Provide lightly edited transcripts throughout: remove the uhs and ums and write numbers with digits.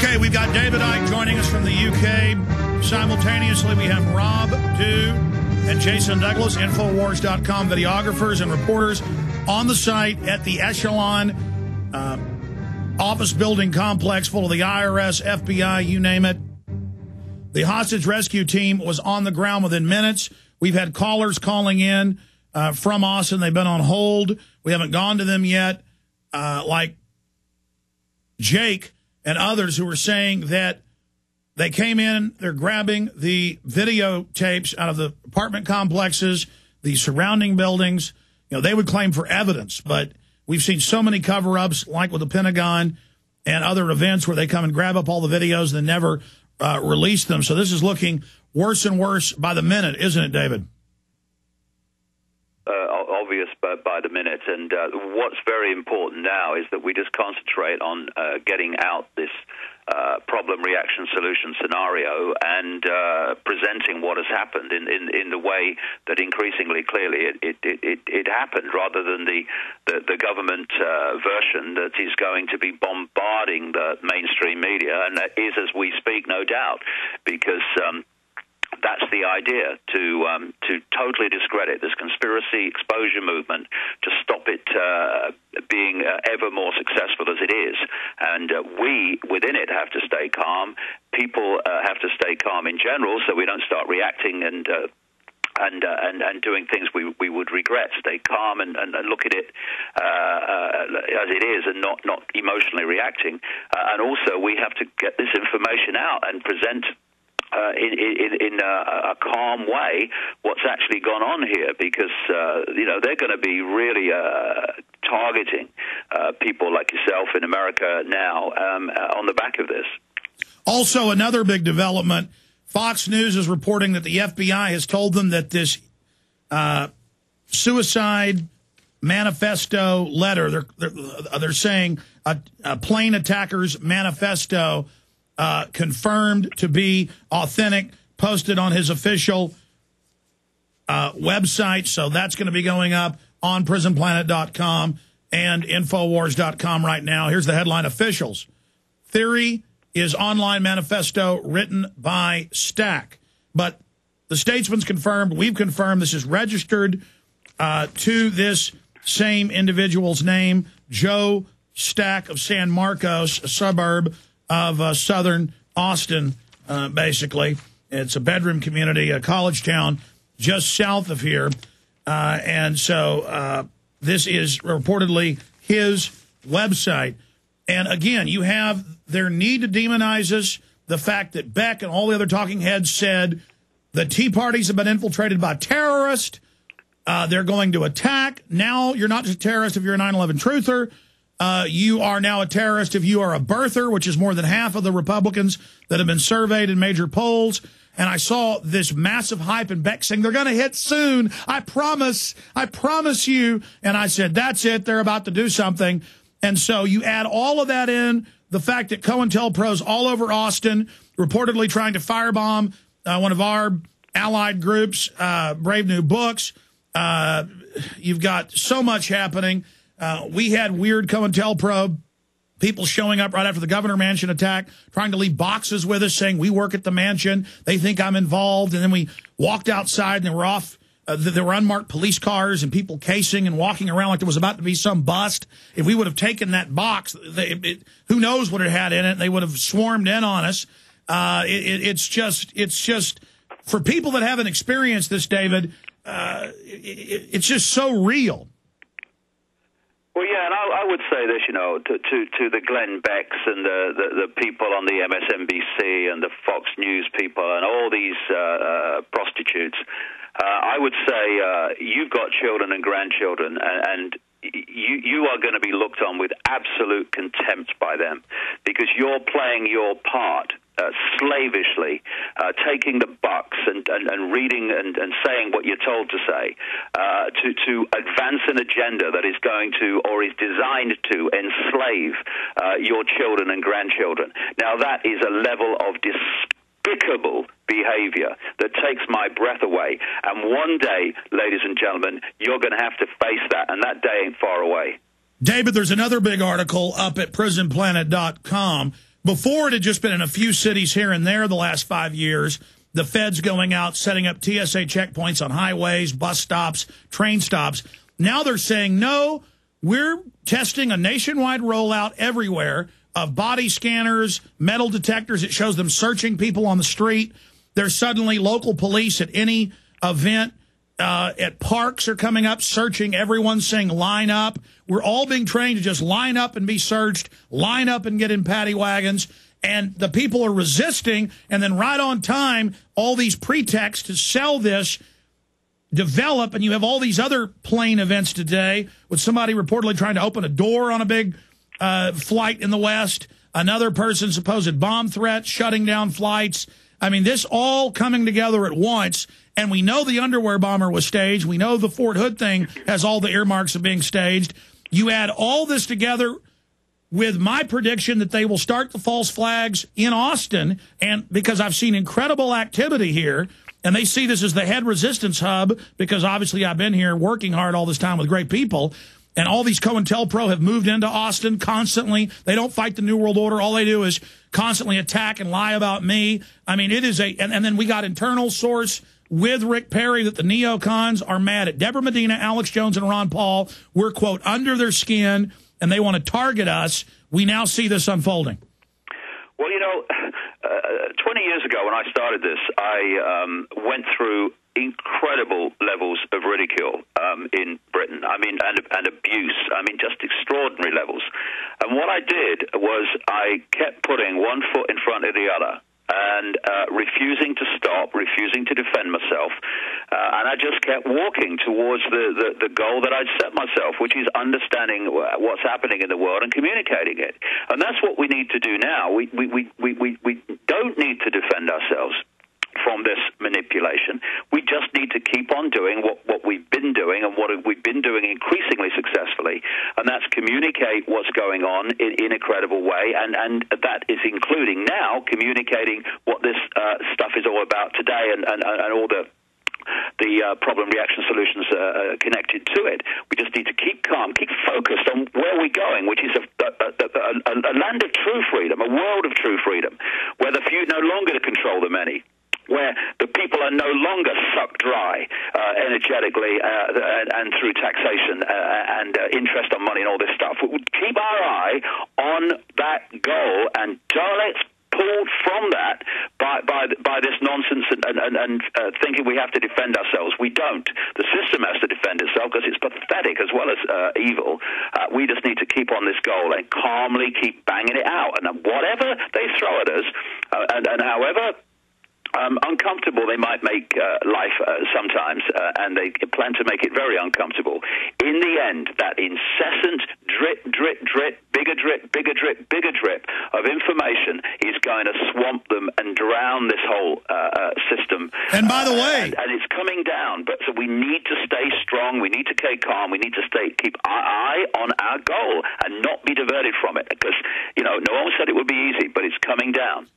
Okay, we've got David Icke joining us from the UK. Simultaneously, we have Rob Dew and Jason Douglas, Infowars.com videographers and reporters on the site at the Echelon office building complex full of the IRS, FBI, you name it. The hostage rescue team was on the ground within minutes. We've had callers calling in from Austin. They've been on hold. We haven't gone to them yet, like Jake and others who were saying that they came in, they're grabbing the videotapes out of the apartment complexes, the surrounding buildings. You know, they would claim for evidence, but we've seen so many cover-ups, like with the Pentagon and other events, where they come and grab up all the videos and never release them. So this is looking worse and worse by the minute, isn't it, David? Obvious by the minute, and what's very important now is that we just concentrate on getting out this problem, reaction, solution scenario and presenting what has happened in the way that increasingly clearly it happened, rather than the government version that is going to be bombarding the mainstream media, and that is as we speak, no doubt, because that's the idea, to totally discredit this conspiracy exposure movement, to stop it being ever more successful as it is. And we, within it, have to stay calm. People have to stay calm in general, so we don't start reacting and doing things we would regret. Stay calm and look at it as it is, and not emotionally reacting. And also, we have to get this information out and present in a calm way what's actually gone on here, because they're going to be really targeting people like yourself in America now on the back of this. Also, another big development, Fox News is reporting that the FBI has told them that this suicide manifesto letter, they're saying a plane attacker's manifesto, confirmed to be authentic, posted on his official website. So that's going to be going up on prisonplanet.com and Infowars.com right now. Here's the headline: Officials. Theory is online manifesto written by Stack. But the Statesman's confirmed, we've confirmed, this is registered to this same individual's name, Joe Stack of San Marcos, a suburb of southern Austin, basically. It's a bedroom community, a college town just south of here. And so this is reportedly his website. And again, you have their need to demonize us, the fact that Beck and all the other talking heads said the Tea Parties have been infiltrated by terrorists. They're going to attack. Now you're not just a terrorist if you're a 9/11 truther. You are now a terrorist if you are a birther, which is more than half of the Republicans that have been surveyed in major polls. And I saw this massive hype and Beck saying, they're going to hit soon. I promise you. And I said, that's it. They're about to do something. And so you add all of that in, the fact that COINTELPRO's all over Austin, reportedly trying to firebomb one of our allied groups, Brave New Books. You've got so much happening. We had weird COINTELPRO people showing up right after the Governor Mansion attack, trying to leave boxes with us saying we work at the mansion. They think I'm involved. And then we walked outside and they were off. There were unmarked police cars and people casing and walking around like there was about to be some bust. If we would have taken that box, who knows what it had in it? They would have swarmed in on us. It's just for people that haven't experienced this, David, it's just so real. Well, yeah, and I would say this, to the Glenn Becks and the people on the MSNBC and the Fox News people and all these prostitutes, I would say you've got children and grandchildren, and you are going to be looked on with absolute contempt by them, because you're playing your part slavishly, taking the bucks and reading and saying what you're told to say, to advance an agenda that is going to, or is designed to, enslave your children and grandchildren. Now, that is a level of despicable behavior that takes my breath away. And one day, ladies and gentlemen, you're going to have to face that, and that day ain't far away. David, there's another big article up at prisonplanet.com Before, it had just been in a few cities here and there the last 5 years. The feds going out, setting up TSA checkpoints on highways, bus stops, train stops. Now they're saying, no, we're testing a nationwide rollout everywhere of body scanners, metal detectors. It shows them searching people on the street. There's suddenly local police at any event. At parks are coming up, searching everyone, saying line up. We're all being trained to just line up and be searched, line up and get in paddy wagons. And the people are resisting, and then right on time, all these pretexts to sell this develop, and you have all these other plane events today with somebody reportedly trying to open a door on a big flight in the West, another person supposed bomb threat, shutting down flights. I mean, this all coming together at once, and we know the underwear bomber was staged. We know the Fort Hood thing has all the earmarks of being staged. You add all this together with my prediction that they will start the false flags in Austin, and because I've seen incredible activity here, and they see this as the head resistance hub, because obviously I've been here working hard all this time with great people, and all these COINTELPRO have moved into Austin constantly. They don't fight the New World Order. All they do is constantly attack and lie about me. I mean, it is and then we got internal source with Rick Perry that the neocons are mad at Deborah Medina, Alex Jones, and Ron Paul. We're, quote, under their skin, and they want to target us. We now see this unfolding. Well, 20 years ago when I started this, I went through incredible levels of ridicule in Britain. I mean, and abuse. I mean, just extraordinary levels. And what I did was I kept putting one foot in front of the other, and refusing to stop, refusing to defend myself. And I just kept walking towards the goal that I'd set myself, which is understanding what's happening in the world and communicating it. And that's what we need to do now. We don't need to defend ourselves from this manipulation. We just need to keep on doing what we've been doing and what we've been doing increasingly successfully, and that's communicate what's going on in a credible way, and that is including now communicating what this stuff is all about today and all the problem reaction solutions connected to it. We just need to keep calm, keep focused on where we're going, which is a land of true freedom, a world of true freedom, where the few no longer control the many, where the people are no longer sucked dry energetically and through taxation and interest on money and all this stuff. We would keep our eye on that goal and don't let's pull from that by this nonsense and thinking we have to defend ourselves. We don't. The system has to defend itself because it's pathetic as well as evil. We just need to keep on this goal and calmly keep banging it out. And whatever they throw at us and however uncomfortable they might make life sometimes, and they plan to make it very uncomfortable. In the end, that incessant drip, drip, drip, bigger drip, bigger drip, bigger drip of information is going to swamp them and drown this whole system. And by the way, and it's coming down. But so we need to stay strong. We need to stay calm. We need to keep our eye on our goal and not be diverted from it. Because no one said it would be easy, but it's coming down.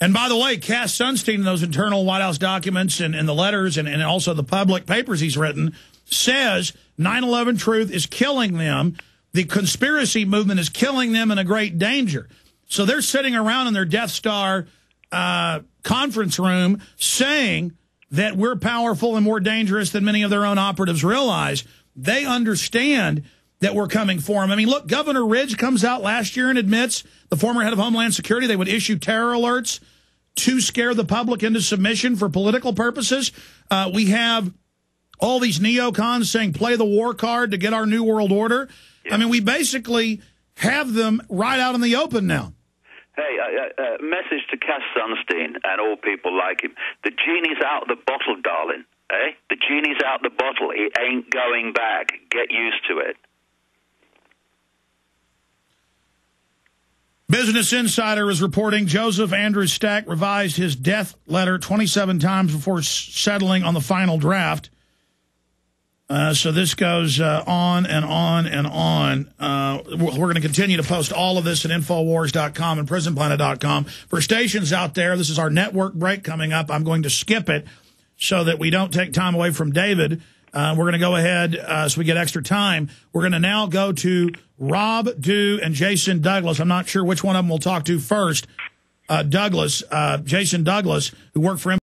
And by the way, Cass Sunstein, in those internal White House documents and the letters and also the public papers he's written, says 9/11 truth is killing them. The conspiracy movement is killing them in a great danger. So they're sitting around in their Death Star conference room saying that we're powerful and more dangerous than many of their own operatives realize. They understand that we're coming for them. I mean, look, Governor Ridge comes out last year and admits, the former head of Homeland Security, they would issue terror alerts to scare the public into submission for political purposes. We have all these neocons saying play the war card to get our new world order. Yeah. I mean, we basically have them right out in the open now. Hey, message to Cass Sunstein and all people like him. The genie's out of the bottle, darling. Eh? The genie's out the bottle. It ain't going back. Get used to it. Business Insider is reporting Joseph Andrew Stack revised his death letter 27 times before settling on the final draft. So this goes on and on and on. We're going to continue to post all of this at Infowars.com and PrisonPlanet.com. For stations out there, this is our network break coming up. I'm going to skip it so that we don't take time away from David. We're going to go ahead so we get extra time. We're going to now go to Rob Dew and Jason Douglas. I'm not sure which one of them we'll talk to first. Jason Douglas, who worked for him.